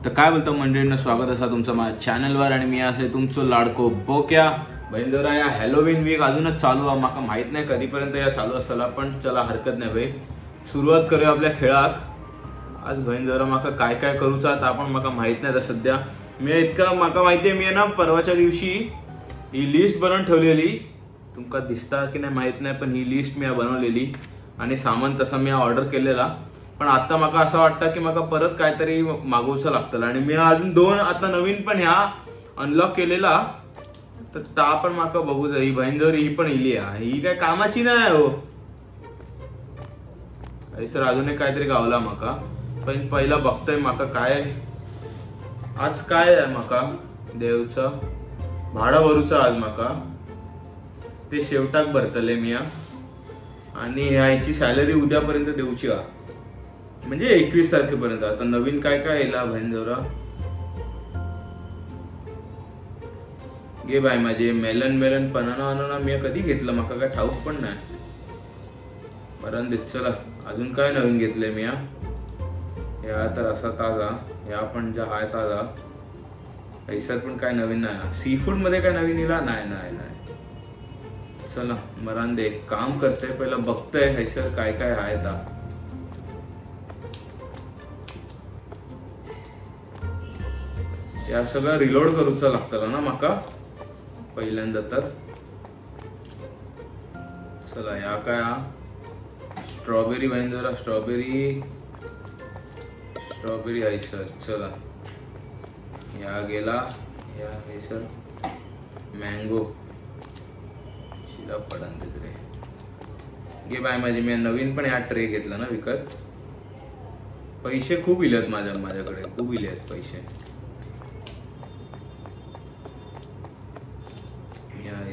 तर काय बोलतो मंडळींना, स्वागत असा तुमचं माझ्या चॅनलवर आणि मी असे तुमचं लाडको बोक्या. बहीण जरा या हॅलोवीन वीक अजूनच चालू आहे, माका माहित नाही कधीपर्यंत या चालू असला, पण चला हरकत नाही भाई, सुरुवात करूया आपल्या खेळाक. आज बहीण जरा माका काय काय करूचा आता आपण माका माहित नाही. तर सध्या मी इतकं माका माहिती आहे, मी ना परवाच्या दिवशी ही लिस्ट बनवून ठेवलेली, तुमका दिसता की नाही माहित नाही, पण ही लिस्ट मी बनवलेली आणि सामान तसा मी ऑर्डर केलेला. पण आता माका असं वाटतं की माका परत काहीतरी मागवचं लागतं आणि मी अजून 2 आता नवीन पण ह्या अनलॉक केलेला, तर ता पण माका बघू ही बहीण जर ही पण इली आहे, ही काय कामाची नाही हो. सर अजून एक काहीतरी गावला माका, पण पहिला बघतोय माका काय आज काय आहे. माका देवचं भाडा भरूचा आज माका, ते शेवटाक भरतले मी आणि ह्याची सॅलरी उद्यापर्यंत देऊची का, म्हणजे 21 तारखेपर्यंत. आता नवीन काय काय येईल बहीण जरा घे बाय. माझे मेलन पनाना मी कधी घेतलं माका काय ठाऊक पण नाही. बरं देत चला, अजून काय नवीन घेतलंय मी या तर असा ताजा, या पण ज्या हाय ताजा. पैशात पण काय नवीन नाही. सी फूड मध्ये काय नवीन इला नाही नाही नाही. चला मरान दे, काम करते पहिला बघतोय हैसर काय काय हाय ता. या सगळं रिलोड करूचा लागतं ना माका पहिल्यांदा. तर चला या काय स्ट्रॉबेरी बहीण जरा स्ट्रॉबेरी आहे सर. चला या गेला, या आहे सर मँगो शिरा पडन तिथे घे बाय. माझे मी नवीन पण या ट्रे घेतला ना विकत. पैसे खूप इलेत माझ्याकडे खूप इलेत पैसे.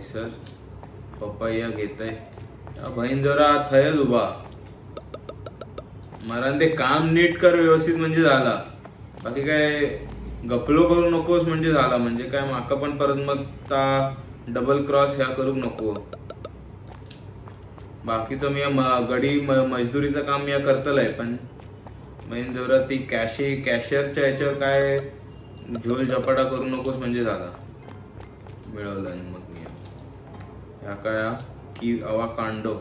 सर पपैया घेत आहे बहीण जरा थयच उभा. मला ते काम नीट कर व्यवस्थित म्हणजे झाला, बाकी काय गपलो करू नकोस म्हणजे झाला. म्हणजे काय माका पण परत मग ता डबल क्रॉस ह्या करू नको. बाकीचं मी गडी मजदुरीचं काम मी करतलंय, पण बहीण जरा ती कॅशियरच्या ह्याच्यावर काय झोल झपाटा करू नकोस म्हणजे झाला. मिळवलं मग मी या काय की अवाकांडो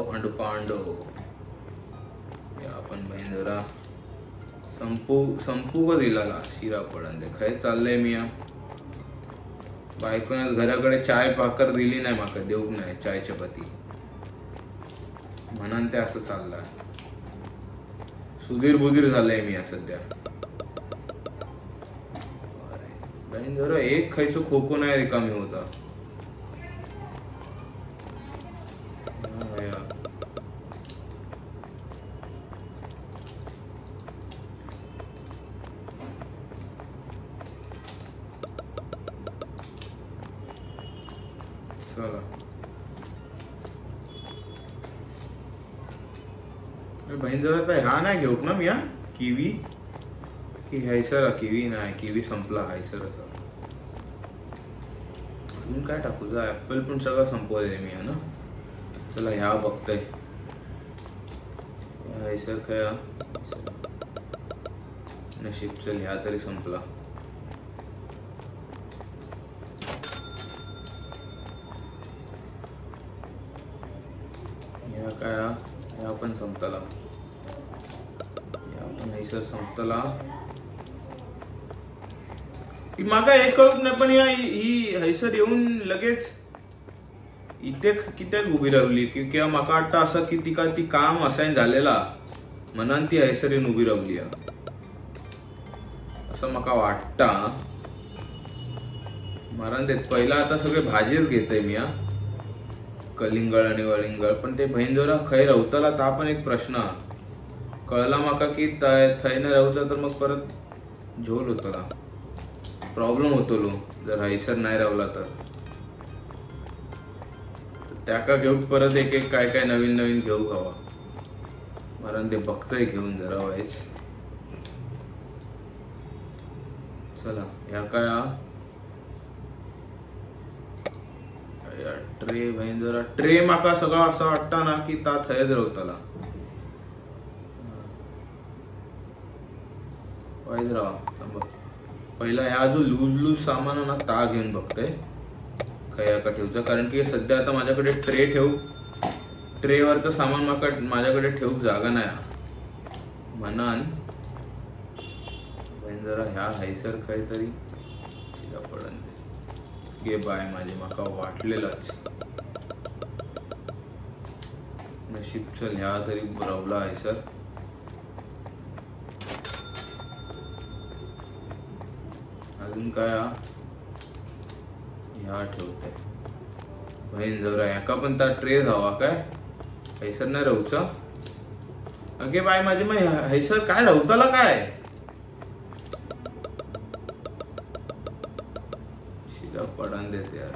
अंड पांडो या आपण बहीण जरा संपू का दिला शिरा पडन दे. खय चाललंय मी बायकोने घराकडे चाय भाकर दिली नाही माका, देऊ नाही चाय चपाती म्हणून ते असं चाललंय. सुधीर बुधीर झालंय मी सध्या. बहीण जरा एक खायचो खोको नाही रिकामी होता. चला बहीण जरा ह्या नाही घेऊ ना मी किवी की हैसर. किवी नाही, किवी संपला हैसर. असा अजून काय टाकू जा, ऍपल पण सगळं संपवलंय मी ना. चला ह्या बघतोय हैसर काय नशीब. चल ह्या तरी संपला. ह्या काय ह्या पण संपला, ह्या पण हैसर संपला. ती मागा एक कळत नाही, पण ही हैसर येऊन लगेच इथे कित्याक उभी राहिली. किंवा माका वाटतं असं की ती काम असाइन झालेला म्हणून ती हैसर येऊन उभी राहिली असं माका वाटता. मरण देत पहिला आता सगळे भाजीच घेतोय मी कलिंगड आणि वलिंगड. पण ते बहीण जरा खै रवताला ता पण एक प्रश्न कळला माका की थै न राहूचा तर मग परत झोल होतला, प्रॉब्लेम होतो लो जर हैसर नाही रावला तर. त्याका घेऊन परत एक काय काय नवीन घेऊ हवा. मरण ते बघतोय घेऊन जरा व्हायच. चला या काय ट्रे बहीण जरा ट्रे माका सगळं असं वाटतं ना की ता थयच रावताला. वाईज राहा पहिला ह्या जो लूज सामान ना ता घेऊन बघतोय खया का ठेवचा, कारण की सध्या आता माझ्याकडे ट्रेवरचं सामान माझ्याकडे ठेवूक जागा नाही म्हणान जरा ह्या हैसर काहीतरी पडन गे बाय माझे माका वाटलेलाच नशीब. चल ह्या तरी रवला हैसर. अजून काय ह्या ठेवते बहीण जरा एका पण त्या ट्रे हवा काय हैसर नाही राहूचा. अगे बाय माझे मग हैसर काय राहताला काय शिदा पडान देते यार.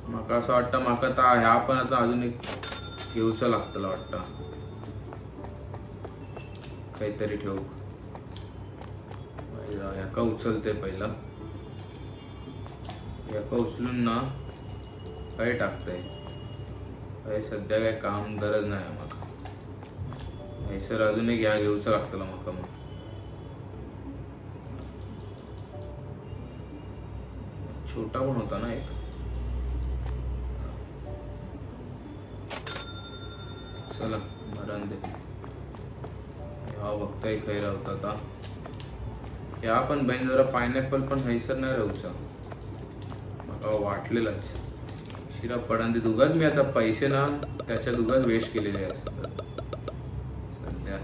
माका असं वाटतं माका ता ह्या पण आता अजून एक घेऊचा लागतला वाटतं काहीतरी ठेवू. ह्याका उचलते पहिला, ह्याका उचलून ना काय टाकतंय काही सध्या काय काम गरज नाही माका. हैसर अजून एक ह्या घेऊचा लागतला माका. मग छोटा पण होता ना एक. चला मरण दे ह्या बघताय खैरा होता आता या पण बहीण जरा पायनॅपल पण हैसर नाही राहूचा माका वाटलेलाच. शिरा पडान ते दुगाच मी आता पैसे ना त्याच्या दुगाच वेस्ट केलेले असतात सध्या.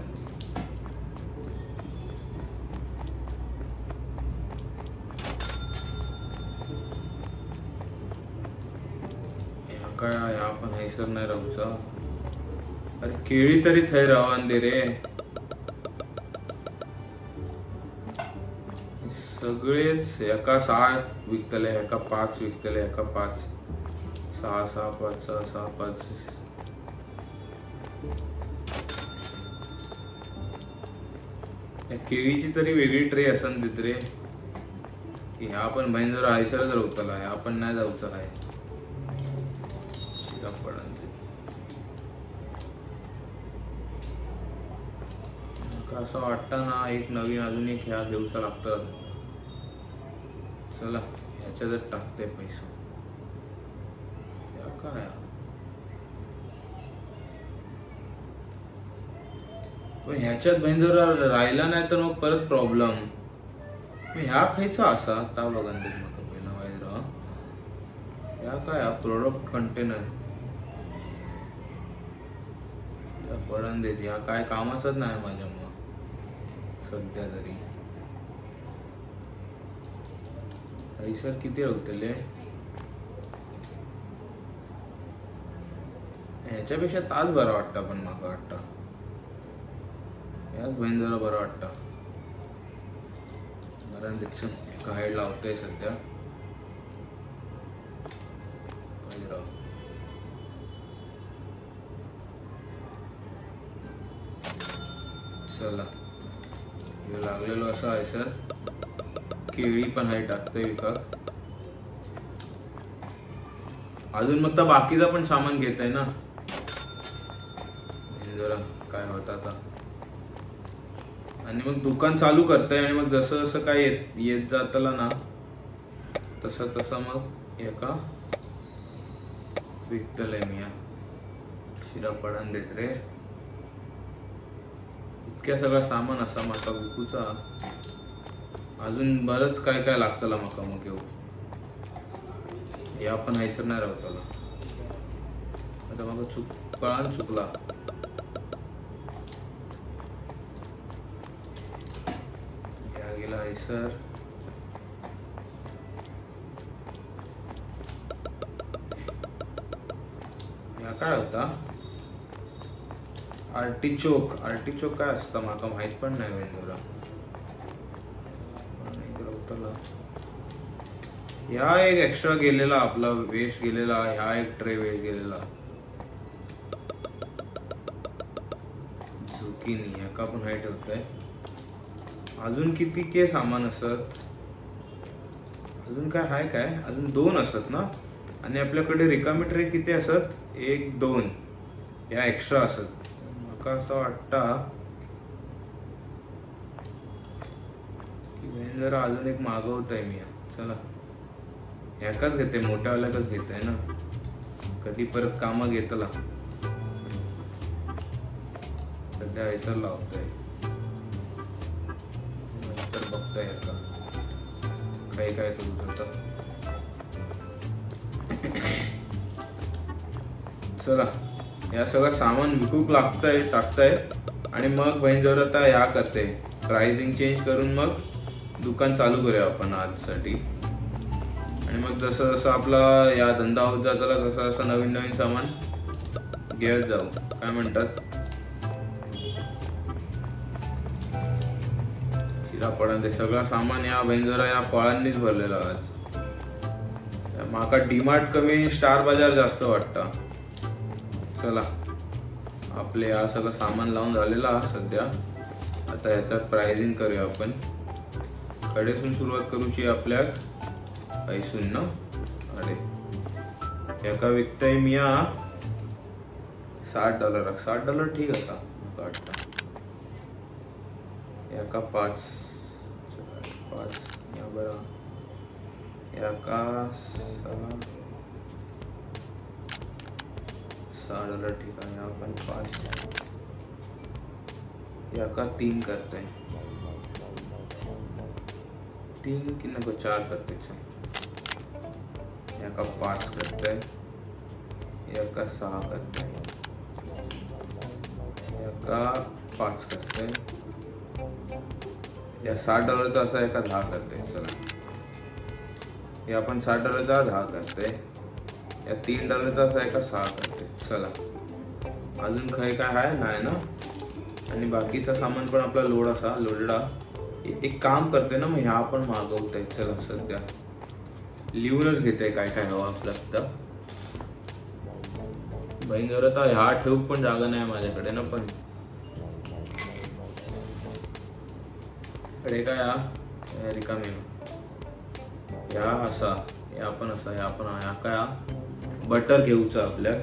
काय ह्या पण हैसर नाही राहूचा. अरे केळी तरी थंय रावान दे रे. सगळेच एका 6 विकतले, एका 5 विकतले, एका 5 6 6 5 6 6 5. या केळीची तरी वेगळी ट्रे असन देत रे की ह्या पण बहीण जरा हैसरच राहतला. ह्या पण नाही जाऊचा आहे पडन असं वाटतं ना एक नवीन अजून एक ह्या घेऊचा लागतं. चला ह्याच्यात टाकते पैसा. काय पण ह्याच्यात बहीण जर राहिला नाही तर मग परत प्रॉब्लेम. ह्या खायचा असा ता बघा पहिला वाईज राहा. ह्या काय प्रोडक्ट कंटेनर पडन देत. ह्या काय कामाचाच नाही माझ्या मग सध्या तरी. हैसर किती राहतले ह्याच्यापेक्षा तास बरा वाटता. पण माका वाटतं याच बहीण जरा बरं वाटतं. कारण त्याचं एका हाईड लावतंय सध्या. चला हे लागलेलो असं आहे सर. केळी पण आहे टाकतंय विकाक. अजून मग तर बाकीचा पण सामान घेत आहे ना जरा काय होता आता. आणि मग दुकान चालू करताय आणि मग जसं जसं काय येत जातला ना तसं तसं मग एका विकतलंय मी. शिरा पडन देत रे. इतक्या सगळा सामान असा माका विकूचा. अजून बरंच काय काय लागतला माका मग घेऊ. या पण हैसर नाही राहतला. आता मग कळान चुकला. या गेला हैसर. या काय होता आर्टिचोक. आर्टिचोक काय असतं माका माहित पण नाही वेंदोरा. ह्या एक एक्स्ट्रा गेलेला आपला वेस्ट गेलेला. ह्या एक ट्रे वेस्ट गेलेला. झुकिनी ह्याका पण हाय ठेवतंय. अजून किती के सामान असत. अजून काय हाय काय अजून 2 असत ना. आणि आपल्याकडे रिकामी ट्रे किती असत 1 2 या एक्स्ट्रा असत. माका असं वाटतं जरा अजून एक मागवत आहे मी. चला ह्याकाच घेते, मोठ्यावाल्याकच घेत आहे ना, कधी परत कामं घेतला. सध्या ऐसर लावतोय, नंतर बघताय ह्याका काय काय करू शकता. चला या सगळं सामान विकूक लागतंय टाकतंय आणि मग बहीण आता ह्या करते प्राइसिंग चेंज करून मग दुकान चालू करूया आपण आजसाठी. आणि मग जसं जसं आपला या धंदा होत जाताला तसं तसं नवीन नवीन सामान घेत जाऊ. काय म्हणतात, शिरा पडा ते सगळं सामान या बहीण या फळांनीच भरलेला. आज माका डीमार्ट कमी स्टार बाजार जास्त वाटतं. चला आपले या सगळं सामान लावून झालेला सध्या. आता याच्यात प्राइसिंग करूया आपण. कडेसून सुरुवात करूची आपल्याक ऐसून ना. अरे एका विकताय मी $60. $60 ठीक असा वाटतं. एका 5 या बरं एका $6 ठीक आहे. आपण 5 याका 3 करते, 3 की नको 4 करते. याका 5 करते, याका 6 करते, याका 5 करते. या $60 असा एका 10 करते. चला हे आपण $60 10 करते. या $3 असा एका 6 करते. चला अजून काय काय आहे नाही ना. आणि बाकीचा सामान पण आपला लोड असा लोडला. एक काम करते ना मग ह्या पण मागवते. चला सध्या लिहूनच घेते काय काय हवं आपल्याला. बहीण जर आता ह्या ठेवूक पण जागा नाही माझ्याकडे ना. पण कडे काय रिकामी या असा या पण असा या पण ह्या काय बटर घेऊचा आपल्या.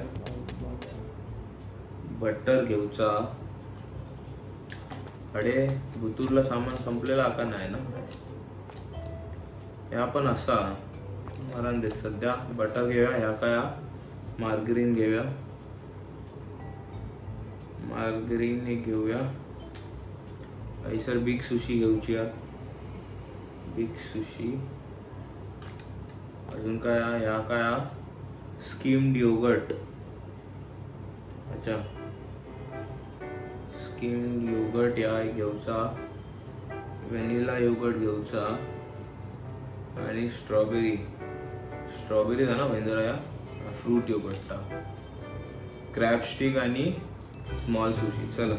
बटर घेऊचा. अडे भुतूरला सामान संपलेला का नाही ना. या पण असा मरण देत. सध्या बटर घेऊया. ह्या काय मार्गरीन घेऊया. मार्गरीन एक घेऊया. सर बिग सुशी घेऊची. Big sushi. अजून काय ह्या काय स्कीम्ड योगर्ट. अच्छा स्कीम्ड योगर्ट या एक घेऊचा. व्हॅनिला योगर्ट घेऊचा. आणि स्ट्रॉबेरी झाला महिंद्रा या फ्रूट योगर्टचा. क्रॅब स्टिक आणि स्मॉल सुशी. चला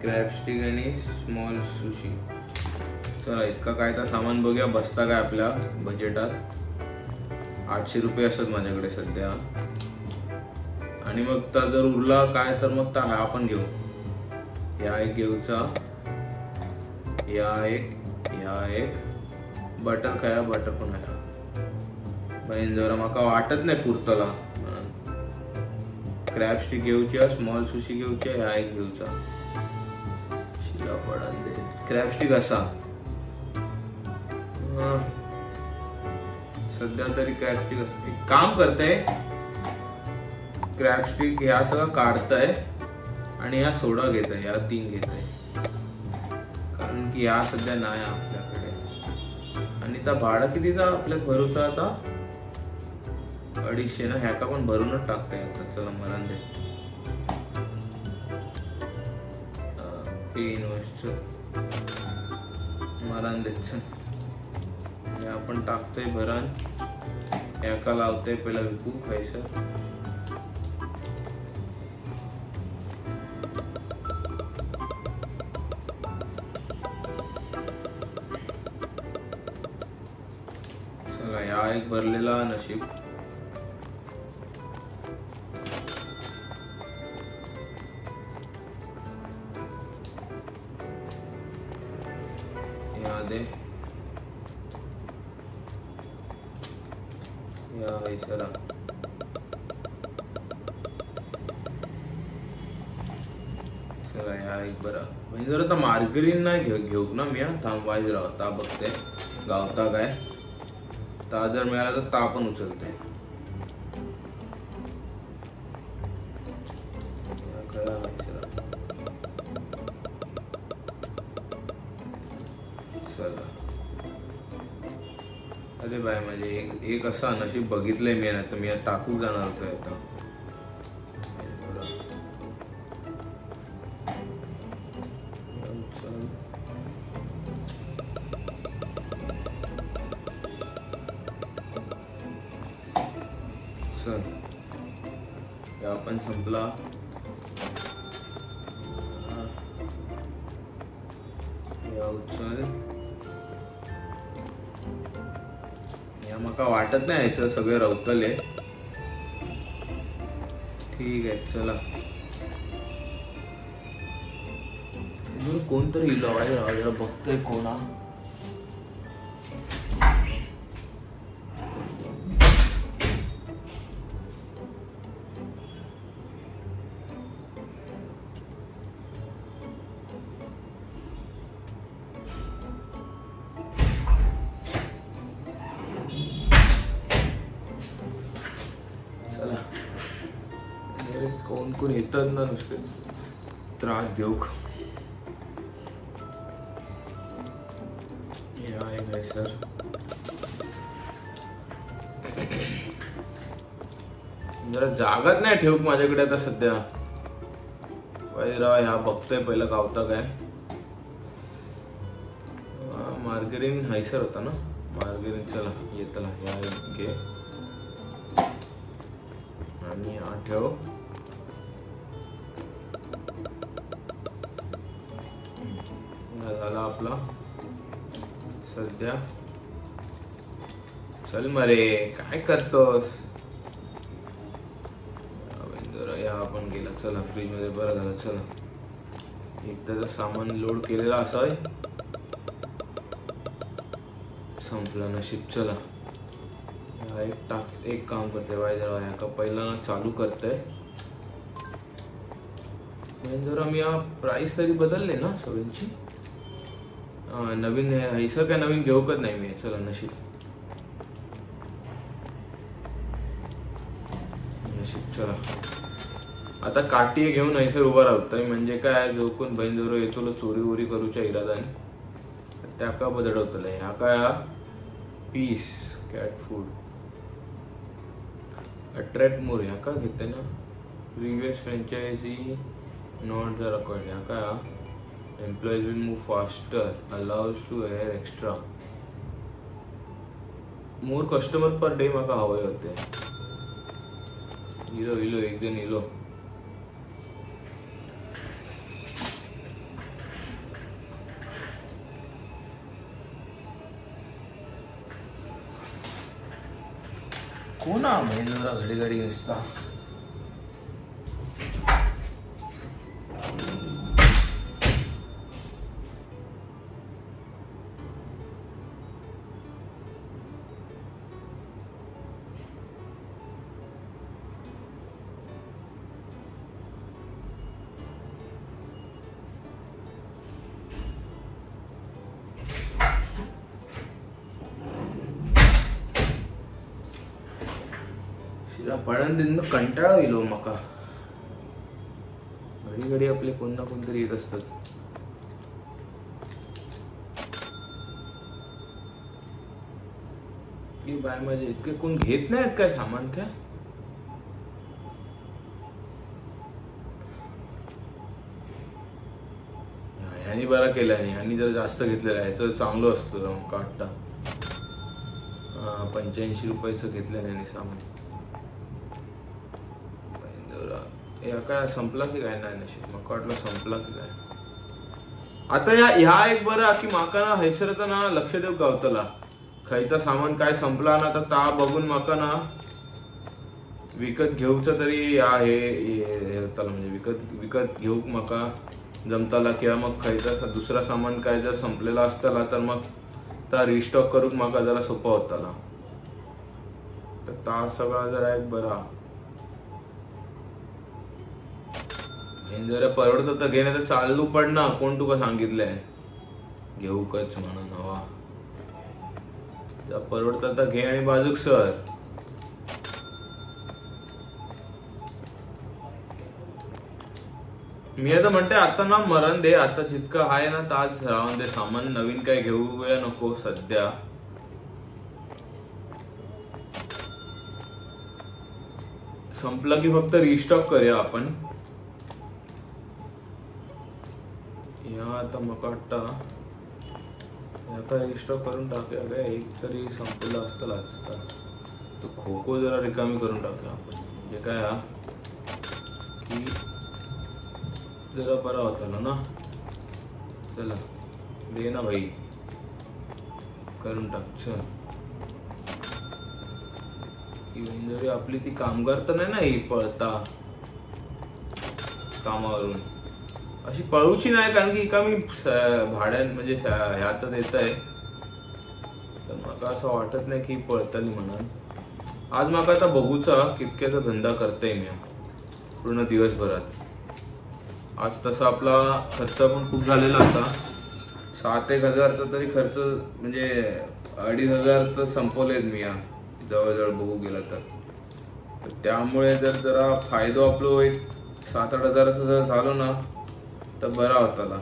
क्रॅब स्टिक आणि स्मॉल सुशी. चला इतका काय तर सामान बघूया बसता काय आपल्या बजेटात. $800 असतात माझ्याकडे सध्या. आणि मग तर जर उरला काय तर मग हा आपण घेऊ. या एक घेऊचा. या एक बटर खाया. बटर पण आहे बहीण जरा माका वाटत नाही पुरतला. क्रॅब स्टिक घेऊची. स्मॉल सुशी घेऊची. ह्या एक घेऊचा. शिला पडन दे. क्रॅब स्टिक असा सध्या तरी क्रॅब स्टिक असं एक काम करते. क्रॅब स्टिक ह्या सगळं काढतंय आणि ह्या सोडा घेत आहे. या 3 घेत आहे कारण की ह्या सध्या नाही आपल्याकडे. आणि त्या भाडं कितीचा आपल्यात भरूचा आता 250 ना. ह्याका पण भरूनच टाकता येतात. चला मरण दे. मरण देत हे आपण टाकतोय भरण. ह्याका लावतोय पहिला विकू खायचं. चला या एक भरलेला नशीब. दे या जरा चला या एक बरा म्हणजे जर आता मार्गरीन नाही घेऊ ना मी. थांब वाईज राव ता बघते गावता काय. ता जर मिळाला तर ता पण उचलते. चला अरे बाय म्हणजे एक असं नशीब बघितलंय मी. नाही तर मी टाकून जाणार होतो आता. चल या पण संपला. चल या मका वाटत नाही असं सगळे रवतले. ठीक आहे चला. कोणतरी इलो जरा बघतोय कोणा. कोण येतात ना नुसते त्रास देऊ. आहे सर जरा जागाच नाही ठेवू माझ्याकडे आता सध्या. राव ह्या बघतोय पहिला गावता काय. मार्गरीन हैसर होता ना मार्गरीन. चला येतला ह्या घे आणि आठव. झाला आपला सध्या. चल मरे काय करतोस. या आपण गेला. चला फ्रीज मध्ये बरं झालं. चला एकदाचं सामान लोड केलेला असाय. संपला नशीब. चला एक काम करते वायदर या का पहिला ना चालू करतंय. जरा मी प्राइस तरी बदलले ना सगळ्यांची. नवीन हैसर काय नवीन घेऊकच नाही मी. चला नशीब चला आता काठी घेऊन हैसर उभा राहतोय. म्हणजे काय जो कोण बहीण जवळ येतो चोरी वोरी करूच्या इरादाने त्या का बदलवतलंय. हा काय पीस कॅट फूड अट्रॅक्ट मोर ह्या का घेते ना. Previous franchise not the record. ह्या काय employees will move faster, allows to hire extra. more customer per day माका हवे होते. इलो एक जण इलो. कोणा महिंद्रा घडी घडी असता. पळण कंटाळा येलो मका. घडी घडी आपले कोण ना कोणतरी येत असतात. बाय माझे इतके कोण घेत नाहीत काय सामान काय. ह्यानी बरा केला नाही. ह्यानी जर जास्त घेतलेला आहे तर चांगलं असतं. काटा 85 रुपयाचं घेतलं नाही सामान. या काय संपला की काय नाही नशीब. मका वाटलं संपला की काय. आता ह्या एक बरं की माका ना हैसरता ना लक्ष देऊ गावतला. खायचा सामान काय संपला ना तर ता बघून माका ना विकत घेऊचं तरी आहे होताला. म्हणजे विकत घेऊ माका जमताला. किंवा मग खायचा दुसरा सामान काय जर संपलेला असताला तर मग ता रिस्टॉक करून माका जरा सोपा होताला. तर ता सगळा जरा एक बरा. जरा परवडत तर घे, नाही तर चालू पड ना. कोण तुका सांगितलंय घेऊ कच म्हणा नवा. परवडत तर घे आणि बाजूक सर. मी आता म्हणते आता ना मरण दे. आता जितकं आहे ना ताज राहून दे. सामान नवीन काय घेऊया नको सध्या. संपला की फक्त रिस्टॉक करूया आपण. या आता मका वाटतं आता रिस्टॉक करून टाकूया काय. एक तरी संपलं असतं लागतं. तो खो खो जरा रिकामी करून टाकूया आपण. म्हणजे काय हा की जरा बरा होता ना. चला दे ना भाई करून टाक. चल जरी आपली ती कामगार तर नाही ना ही पळता कामावरून. अशी पळूची नाही कारण की का मी भाड्यान म्हणजे ह्यात देत आहे तर मला असं वाटत नाही की पळतली म्हणून. आज मला आता बघूचा कितक्याचा धंदा करताय मी पूर्ण दिवसभरात. आज तसा आपला खर्च पण खूप झालेला होता. 7-1 हजारचा तरी खर्च म्हणजे 2,500 तर संपवलेत मी या जवळजवळ बघू गेला तर. त्यामुळे जर जरा फायदा आपलो एक 7-8 हजाराचा जर झालो ना तर बरा होता.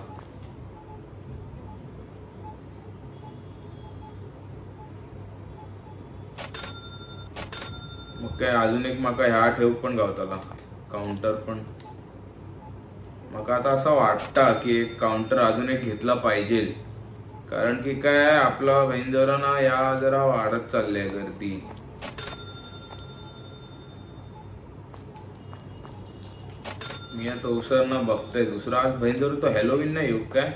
मग काय अजून एक माका ह्या ठेव पण गावताला काउंटर पण. मका आता असं वाटतं की एक काउंटर अजून एक घेतला पाहिजे. कारण की काय आपला बहिणजरा ना या जरा वाढत चालले गर्दी. मी आता उसर ना बघतोय दुसरा. आज बहिणजर तो हॅलोविन नाही येऊ काय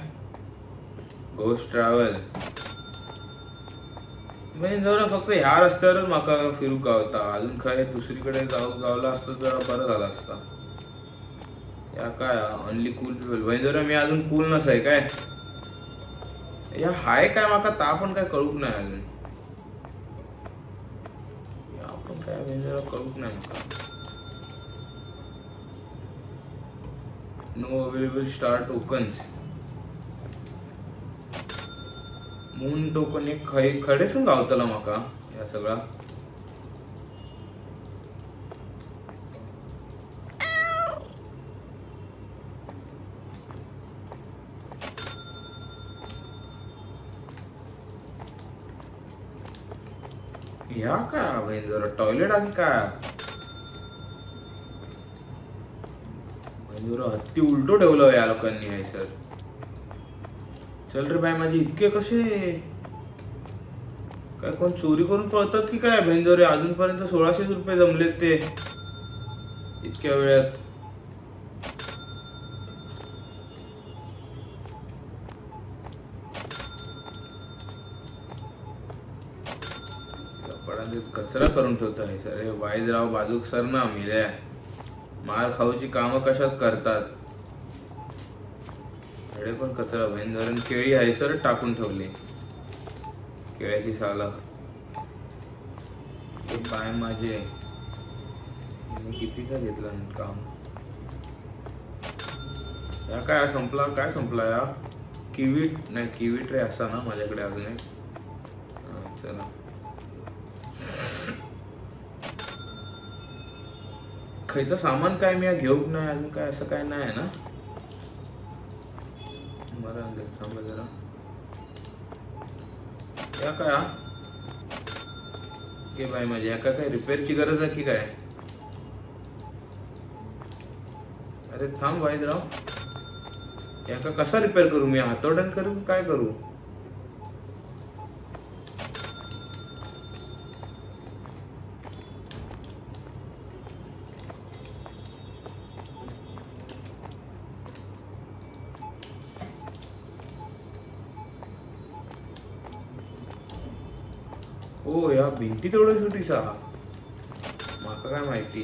घोस्ट ट्रॅव्हल. बहिणजरा फक्त ह्या रस्त्यावरच माका फिरू गावता. अजून काय दुसरीकडे गावला असतं जरा बरं झालं असता. या काय ओनली कूल पीपल. बहिणजरा मी अजून कूल नसाय काय. या हाय काय माका ता पण काय कळूक नाही अजून. या पण काय बहिणजरा कळूक नाही माका. No available star tokens. Moon token एक खडेसून गावतला माका या सगळा. ह्या काय बहीण जरा टॉयलेट आहे काय. हत्ती उलटो ठेवलं या लोकांनी आहे सर. चल रे बाय माझी इतके कसे काय कोण चोरी करून पळतात की काय. बहिणजोरे अजूनपर्यंत 1600 रुपये जमलेत ते इतक्या वेळात. कचरा करून ठेवतो आहे सर. वाईजराव बाजूक सर ना मिल्या मार खाऊची कामं कशात करतात. अडे पण कचरा बहिणजरण. केळी आहे सर टाकून ठेवली. केळ्याची साला पाय माझे. मी कितीचा घेतला काम. या काय संपला काय संपला या. किवीट नाही किवीट रे असा ना माझ्याकडे अजून एक. चला खायचं सामान काय मी घेऊक नाही अजून काय असं काय नाही ना. बरं थांबा जरा. या काय के बाय माझी या काय रिपेअरची गरज आहे की काय. अरे थांब भाई राव. या का कसा रिपेअर करू मी. हातोडण करू काय करू. ओ या भिंती तेवढं सुटीसा माका काय माहिती.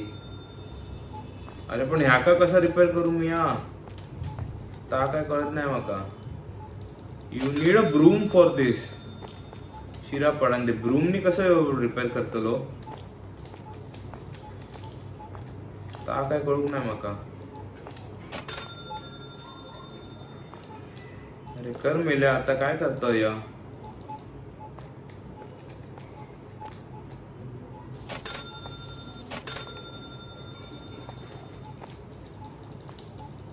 अरे पण ह्या का कसा रिपेअर करू मी. या ता काय कळत नाही माका. You need a broom for this. शिरा पडान दे. ब्रूमनी कसं रिपेअर करतलो ता काय कळूक नाही माका. अरे कर मेले, आता काय करतोय या?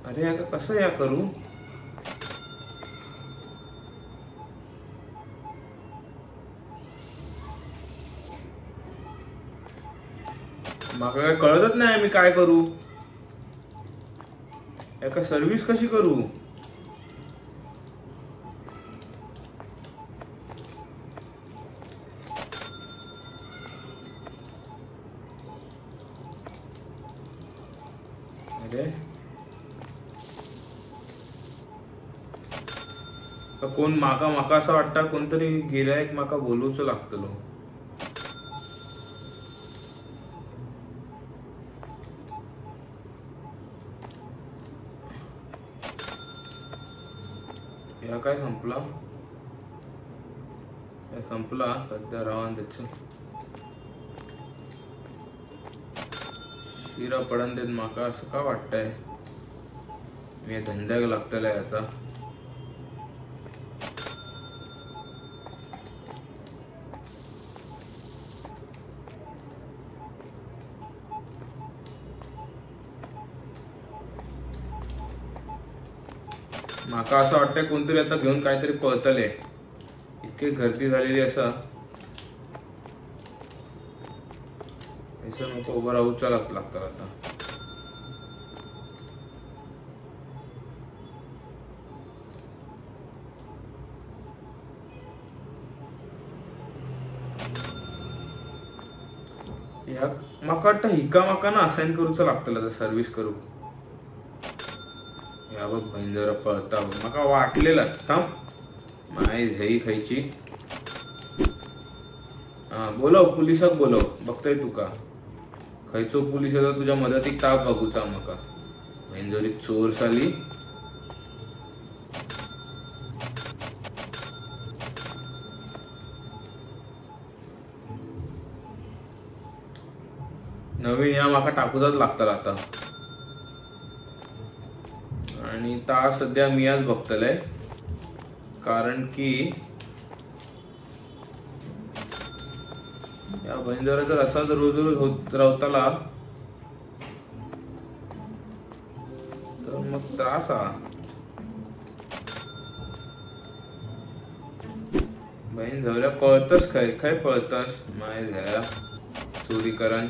अरे या कसं या करू? माका काय कळतच नाही मी काय करू. याका सर्व्हिस कशी करू? अरे कोण माका असं वाटतं कोणतरी गिरायक माका बोलूच लागतलो. या काय संपला? या संपला सध्या रावण त्याच शिरा पडन देत माका असं का वाटतंय. मी धंद्याक लागतलंय आता. माका असं वाटतंय कोणतरी आता घेऊन काहीतरी पळतले. इतकी गर्दी झालेली असा नको उभं राहूचा लागतात आता. या माका वाटतं हिका माका ना असाइन करूच लागतलं सर्व्हिस करू. या बघ बहीण जरा पळता बघ माका वाटलेलं थांब माय झई खायची. हा बोलव पुलिसाक बोलव. बघताय तुका खयचो पुलिस येतो तुझ्या मदतीक ताप बघूचा. माका बहीण जरी चोर साली नवीन या माका टाकूचाच लागतला आता. आणि ता सध्या मी आज बघतलय कारण की या बंदरा जर असा रोज रोज होत रावताला तर मग त्रास हा. बहीण जवळ्या पळतस काय पळतस माय झाल्या चोरी करण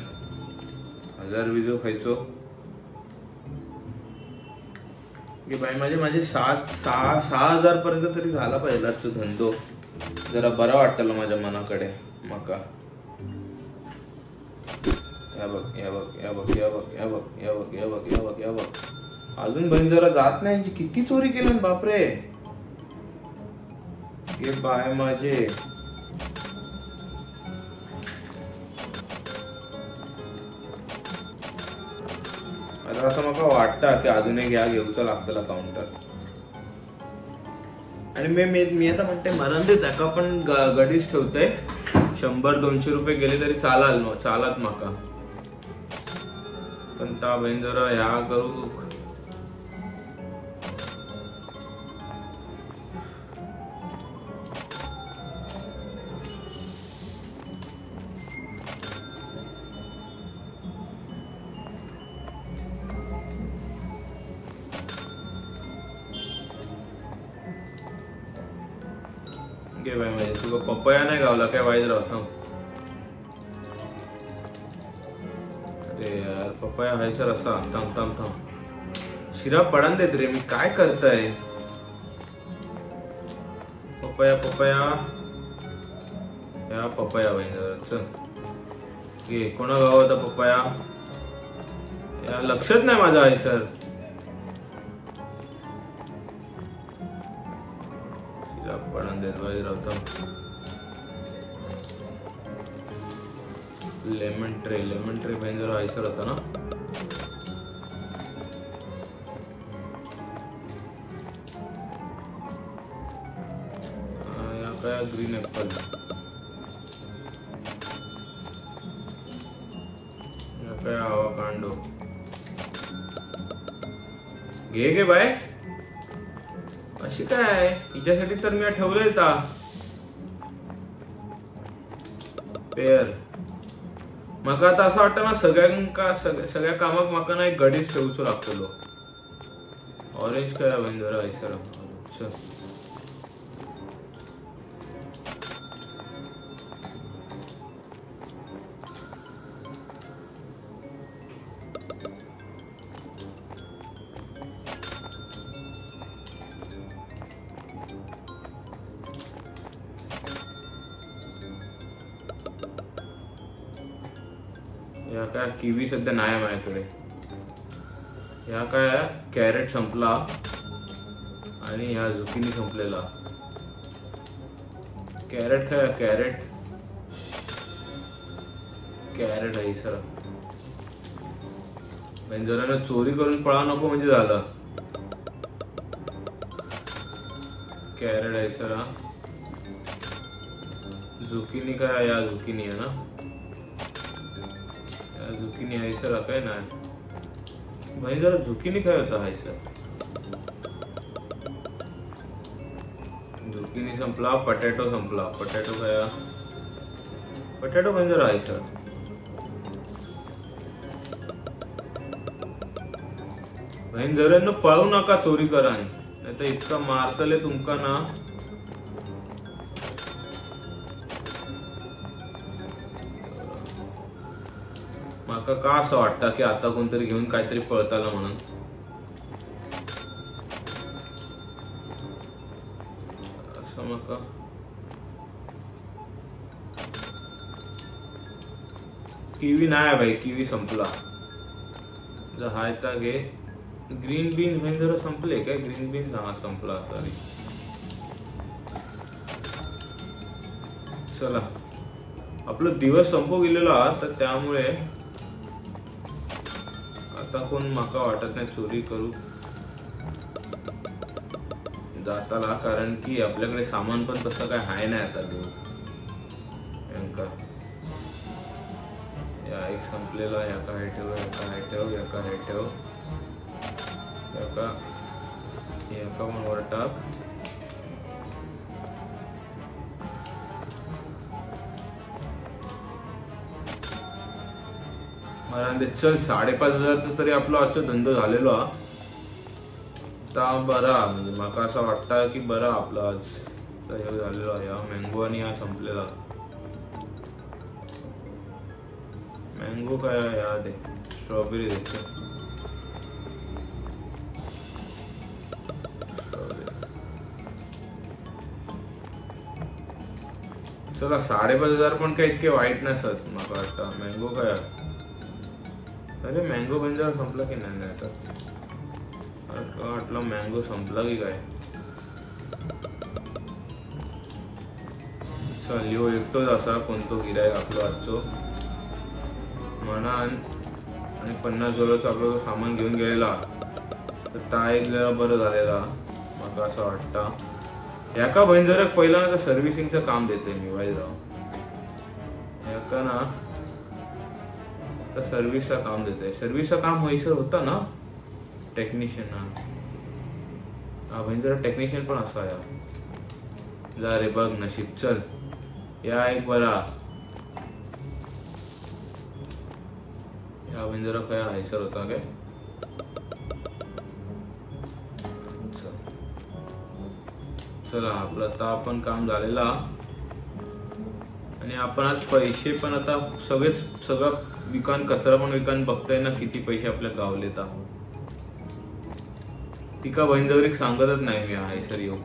1000 विजो खायचो की बाई माझे 6,000 पर्यंत तरी झाला पहिलाच धंदो. जरा बरा वाटतला माझ्या मनाकडे माका. या बघ अजून बहीण जरा जात नाही. किती चोरी केलं बापरे. हे बाय माझे आता असं मला वाटतं की अजून एक या घेऊचा लागतला काउंटर. आणि मी आता म्हणते मरण देत का पण गडीच ठेवतोय. 100-200 रुपये गेले तरी चालात माका. पण ता बहीण जरा ह्या करू घे बाय. म्हणजे तुला पपया नाही गावला काय वाईट राहता. अरे यार पपया हाय सर असा. थांब शिरा पडन देत रे. मी काय करताय. पपया या पपया बाई जरा चल घे. कोणा गाव होता पपया या लक्षात नाही माझा हाय सर. पडन देत वाईट राहता. लेमन ट्रे बाई जरा हाय सर होता ना. काय ग्रीन ऍपल काय हवा कांडो घे बाय. कशी काय हिच्यासाठी तर मी ठेवलंय ता पेअर. मका आता असं वाटतं ना सगळ्या कामाक मका ना एक गडीच ठेवूचो लागतलो. ऑरेंज करा बहीण जरा सर. या काय किवी सध्या नाही आहे माझ्याकडे. या काय कॅरेट संपला आणि ह्या झुकिनी संपलेला. कॅरेट काय कॅरेट आहे सर. जरा चोरी करून पळा नको म्हणजे झालं. कॅरेट आहे सर. झुकिनी काय या झुकिनी आहे ना. झुकिनी आहे सर काय नाही भाई. जरा झुकिनी काय होता आहे सर. झुकिनी संपला. पटॅटो संपला. पटॅटो काय पटॅटो म्हणजे आहे सर. भाई जरा पळू नका चोरी करा नाही तर इतका मारतले तुमका ना. माका का असं वाटतं की आता कोणतरी घेऊन काहीतरी पळताला म्हणून. असं माका किवी नाही भाई. किवी संपला. जर हाय तर घे. ग्रीन बीन्स म्हणजे जरा संपले काय. ग्रीन बीन्स हा संपला. सॉरी. चला आपला दिवस संपू गेलेला तर त्यामुळे आता कोण माका वाटत नाही चोरी करू जाताला. कारण की आपल्याकडे सामान पण तसं काय हाय नाही आता देऊ. या एक संपलेला. या काय ठेव. या काय ठेव. या काय ठेव. या का पण वर टाक. चल 5,500 तरी आपला आजचा धंदो झालेलो हा. बरा म्हणजे माका असं वाटतं की बरा आपला आज हे झालेला. हा मँगो आणि हा संपलेला. मँगो काय याद आहे. स्ट्रॉबेरी देते. चला 5,500 पण काही इतके वाईट नसत माका वाटतं. मँगो काय अरे मँगो बंजार संपला की नाही आता. वाटलं मँगो संपला की काय. चल ह्यो एकटोच असा कोणतो गिरायक आपलो आजचो म्हणा. आणि $50 आपलं सामान घेऊन गेलेला तर ता एक जरा बरं झालेला माका असं वाटतं. याका बंजाराक पहिला ना सर्व्हिसिंगचं काम देते मी वाईराव. याका ना तर सर्व्हिसचा काम देते. सर्व्हिसचा काम हैसर होता ना टेक्निशियन. हा बंजारा टेक्निशियन पण असा या. जा रे बघ नशीब. चल या एक बरा. या बंजारा काय हैसर होता काय. चला आपलं आता पण काम झालेला. आणि आपण आज पैसे पण आता सगळं विकान कचरा पण विकान बघताय ना किती पैसे आपल्या गावले. तिका बहिणजवरीक सांगतच नाही मी आहे सर योग.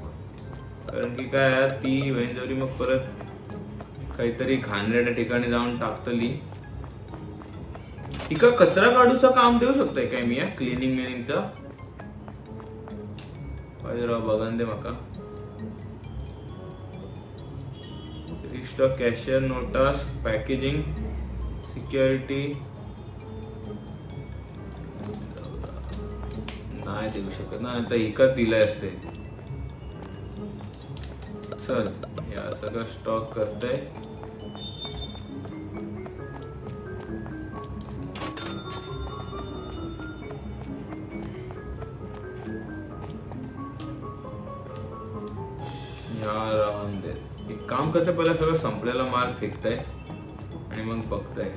कारण की काय ती बहिणजवरी मग परत काहीतरी घाणेरड्या ठिकाणी जाऊन टाकतली. तिका कचरा काढूचं काम देऊ शकतोय काय मी. क्लिनिंग मिनिंगचा पाहिजे बघान दे माका. स्टॉक कॅशियर नोटास पॅकेजिंग सिक्युरिटी नाही देऊ शकत ना. आता एका दिलाय असते. चल या सगळं स्टॉक करते. राहून दे. एक काम करते, पहिला सगळं संपलेला माल फेकताय आणि मग बघताय.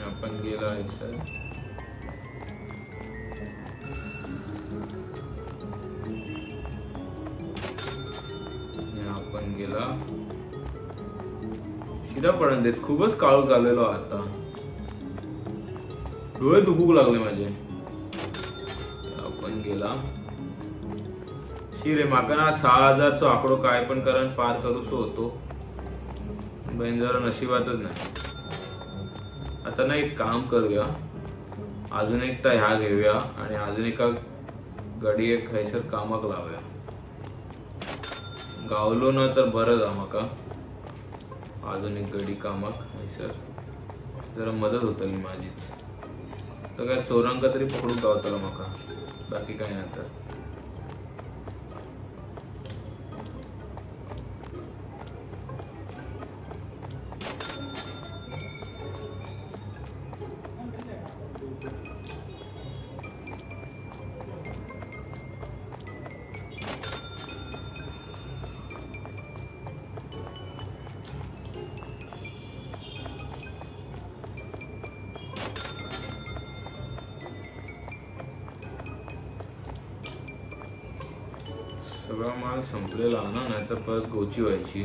आपण गेला आहे सर. आपण गेला. शिरा पडून देत. खूपच काळू झालेलो आता. डोळे दुखू लागले माझे. आपण गेला. शिरे माका ना 6000 आकडो काय पण करण पार करूसो होतो. बहीण जरा नशिबातच नाही. आता ना एक काम करूया, अजून एक तर ह्या घेऊया आणि अजून एका गडी एक खैसर कामाक लावूया. गावलो ना तर बरं जा माका. अजून एक गडी कामाक खैसर जरा मदत होतली माझीच. तर काय चोरांका तरी पकडून गावतला माका, बाकी काय नाही. तर सगळा माल संपलेला ना, नाहीतर परत गोची व्हायची.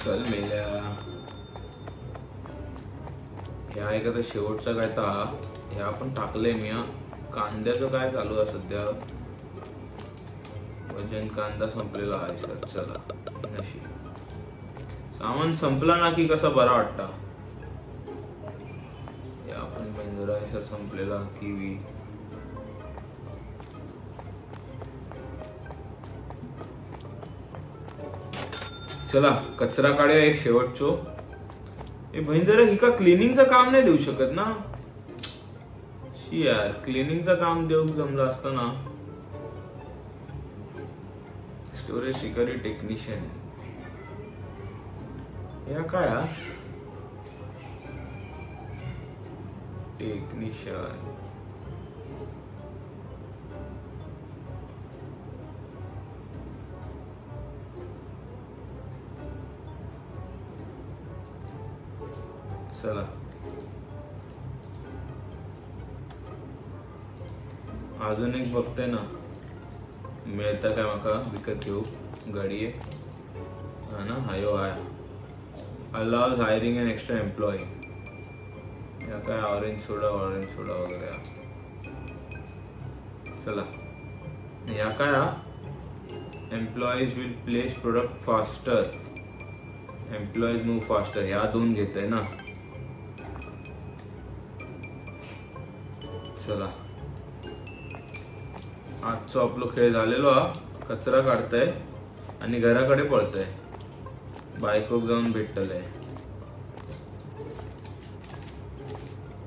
चल मेल्या. ह्या एका तर शेवटचा काय ता ह्या पण टाकले मी. कांद्याचं काय चालू आहे सध्या. वजन कांदा संपलेला आहे सर. चला नशी सामान संपला ना की कसा बरा वाटता. या आपण बेंजरा आहे सर संपलेला. किवी चला कचरा काढूया एक शेवटचो. हे बहीण जरा ही का क्लिनिंगचं काम नाही देऊ शकत ना. शी यार, क्लिनिंगचं काम देऊ जमलं असतं ना. Storage security technician. या काय टेक्निशियन. चला अजून एक बघते ना मिळता काय माका विकत घेऊ. गाडी आहे हा ना. हायो hi allows hiring an extra employee. या काय ऑरेंज सोडा वगैरे. चला या काय employees will place product faster. Employees move faster. ह्या दोन घेत आहे ना. चला आजचा आपला खेळ झालेलो हा. कचरा काढताय आणि घराकडे पळताय. बायकोक जाऊन भेटतलंय.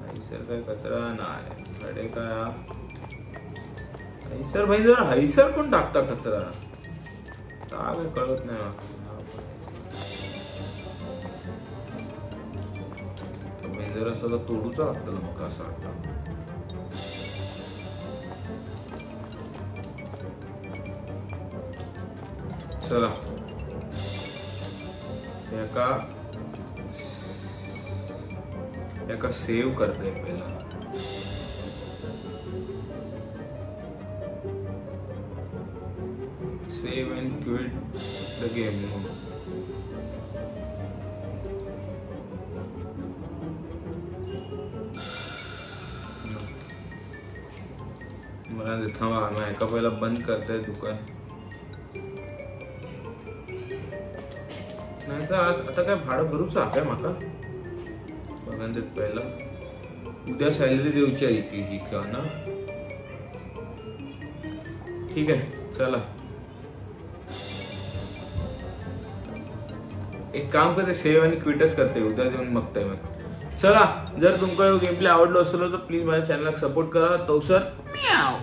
हैसर काय कचरा नाही. कडे काय हैसर भाई जरा हैसर पण टाकता कचरा. काय कळत नाही. जरा सगळं तोडूच लागतं मग असं वाटतं. चला एका सेव्ह करते पहिला. Save and quit the game. मला थांबा मी एका पहिला बंद करते दुकान. नाही तर आता काय भाडं भरूच काय माका. बघा देत पहिला. उद्या सॅलरी देऊची आहे ही का ना. ठीक आहे चला एक काम करते. सेव्ह आणि क्विटच करते. उद्या देऊन बघताय मग. चला, जर तुमका गेम प्ले आवडलो असलो तर प्लीज माझ्या चॅनलला सपोर्ट करा. तो सर म्याव.